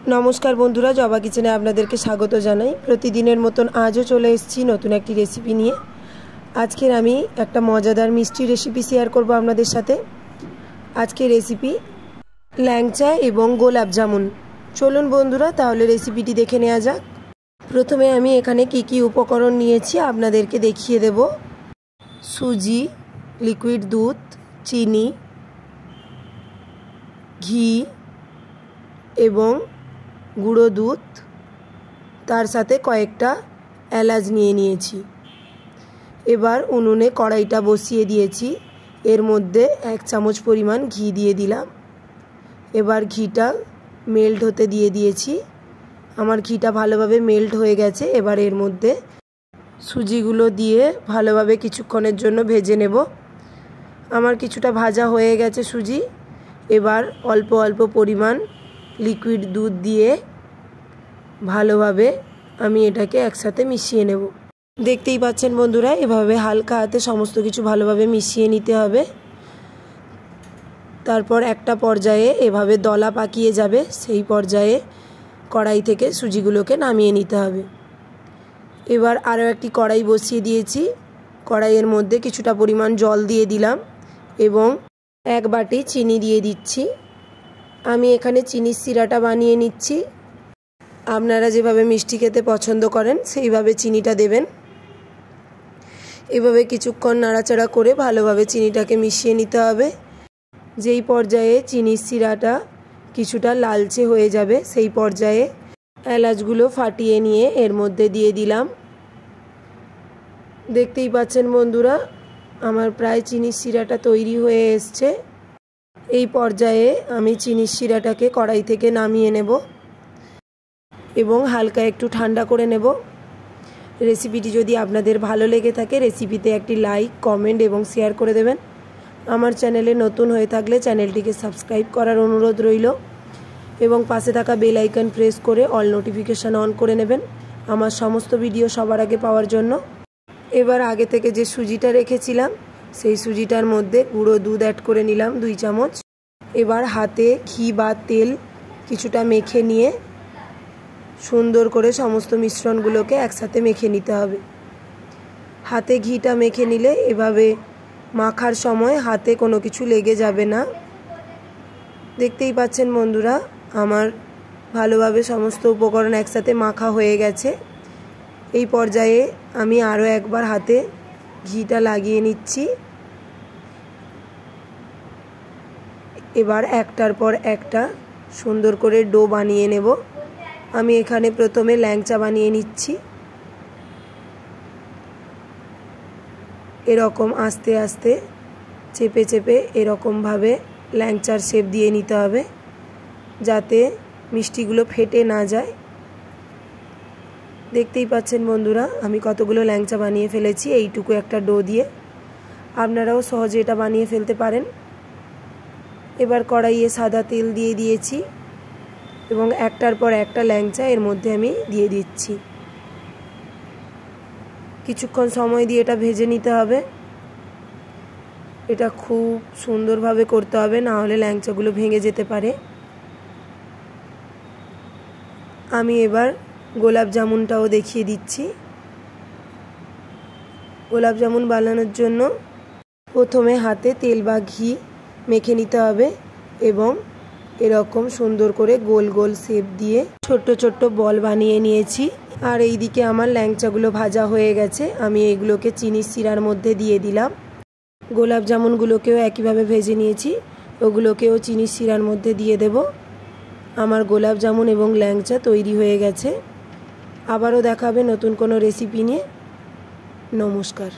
नमस्कार बंधुरा जबा किचेने आपनादेरके स्वागत जानाई। प्रतिदिनेर मतन आजो चले एसेछि नतून एकटी रेसिपि निये। आजकेर आमी एकटा मजादार मिष्टि रेसिपि शेयर करब आपनादेर साथे। आजकेर रेसिपि ল্যাংচা एबं गोलाप जामुन। चलुन बंधुरा ताहले रेसिपिटी देखे नेওয়া যাক। प्रथमे आमी एखाने की उपकरण निয়েছি आपनादेरके देखिए देब। सुजी, लिक्विड दूध, चीनी, घी एबं गुड़ो दूध, तार साथे कयेकटा एलाच निये निয়েছি। एबार उनुने कड़ाईटा बसिए दिएছি। एर मध्य 1 चामच परिमाण घी दिए दिलाम। एबार घीटा मेल्ट होते दिए दिएছি। आमार घीटा भालोभाबे मेल्ट हये गेছে। एबार एर मध्य सुजिगुलो दिए भालोभाबे किछुक्षणेर जोन्नो भेजे नेब। आमार किछुटा भाजा हये गेছে सुजी। एबार अल्प अल्प परिमाण लिक्विड दूध दिए भालोभाबे आमी एटाके एकसाथे मिशिए नेब। देखतेई पाच्छेन बंधुरा एभाবে हालका हाथे समस्त किछु भालोभाबे मिशिए निते हबे। तारपर एकटा पर्याये एभाবে दला पाकिয়ে যাবে। সেই पर्याये कड़ाई থেকে সুজিগুলোকে নামিয়ে নিতে হবে। এবার আরও একটি কড়াই বসিয়ে দিয়েছি। কড়াইয়ের মধ্যে কিছুটা পরিমাণ জল দিয়ে দিলাম এবং এক বাটি চিনি দিয়ে দিচ্ছি। আমি এখানে চিনির সিরাটা বানিয়ে নিচ্ছি। আপনারা যেভাবে মিষ্টি খেতে পছন্দ করেন সেইভাবে চিনিটা দেবেন। এভাবে কিছুক্ষণ নাড়াচাড়া করে ভালোভাবে চিনিটাকে মিশিয়ে নিতে হবে। যেই পর্যায়ে চিনির সিরাটা কিছুটা লালচে হয়ে যাবে সেই পর্যায়ে এলাচগুলো ফাটিয়ে নিয়ে এর মধ্যে দিয়ে দিলাম। দেখতেই পাচ্ছেন বন্ধুরা আমার প্রায় চিনির সিরাটা তৈরি হয়ে এসছে। এই পর্যায়ে আমি চিনির সিরাটাকে কড়াই থেকে নামিয়ে নেব এবং হালকা একটু ঠান্ডা করে নেব। রেসিপিটি যদি আপনাদের ভালো লেগে থাকে রেসিপিতে একটি লাইক, কমেন্ট এবং শেয়ার করে দেবেন। আমার চ্যানেলে নতুন হয়ে থাকলে চ্যানেলটিকে সাবস্ক্রাইব করার অনুরোধ রইল এবং পাশে থাকা বেল আইকন প্রেস করে অল নোটিফিকেশন অন করে নেবেন আমার সমস্ত ভিডিও সবার আগে পাওয়ার জন্য। এবার আগে থেকে যে সুজিটা রেখেছিলাম সেই সুজিটার মধ্যে গুঁড়ো দুধ অ্যাড করে নিলাম 2 চামচ। এবার হাতে ঘি বা তেল কিছুটা মেখে নিয়ে সুন্দর করে সমস্ত মিশ্রণগুলোকে একসাথে মেখে নিতে হবে। হাতে ঘিটা মেখে নিলে এভাবে মাখার সময় হাতে কোনো কিছু লেগে যাবে না। দেখতেই পাচ্ছেন বন্ধুরা আমার ভালোভাবে সমস্ত উপকরণ একসাথে মাখা হয়ে গেছে। এই পর্যায়ে আমি আরও একবার হাতে ঘিটা লাগিয়ে নিচ্ছি। এবার একটার পর একটা সুন্দর করে ডো বানিয়ে নেব। আমি এখানে প্রথমে ল্যাংচা বানিয়ে নিচ্ছি। এরকম আস্তে আস্তে চেপে চেপে এরকমভাবে ল্যাংচার শেপ দিয়ে নিতে হবে যাতে মিষ্টিগুলো ফেটে না যায়। দেখতেই পাচ্ছেন বন্ধুরা আমি কতগুলো ল্যাংচা বানিয়ে ফেলেছি এইটুকু একটা ডো দিয়ে। আপনারাও সহজে এটা বানিয়ে ফেলতে পারেন। এবার কড়াইয়ে সাদা তেল দিয়ে দিয়েছি এবং একটার পর একটা ল্যাংচা এর মধ্যে আমি দিয়ে দিচ্ছি। কিছুক্ষণ সময় দিয়ে এটা ভেজে নিতে হবে। এটা খুব সুন্দরভাবে করতে হবে না হলে ল্যাংচাগুলো ভেঙে যেতে পারে। আমি এবার গোলাপ জামুনটাও দেখিয়ে দিচ্ছি। গোলাপ জামুন বানানোর জন্য প্রথমে হাতে তেল বা ঘি মেখে নিতে হবে এবং এরকম সুন্দর করে গোল গোল শেপ দিয়ে ছোট্ট ছোট্ট বল বানিয়ে নিয়েছি। আর এই দিকে আমার ল্যাংচাগুলো ভাজা হয়ে গেছে। আমি এগুলোকে চিনির সিরার মধ্যে দিয়ে দিলাম। গোলাপ জামুনগুলোকেও একইভাবে ভেজে নিয়েছি, ওগুলোকেও চিনির সিরার মধ্যে দিয়ে দেব। আমার গোলাপ জামুন এবং ল্যাংচা তৈরি হয়ে গেছে। আবারও দেখা হবে নতুন কোনো রেসিপি নিয়ে। নমস্কার।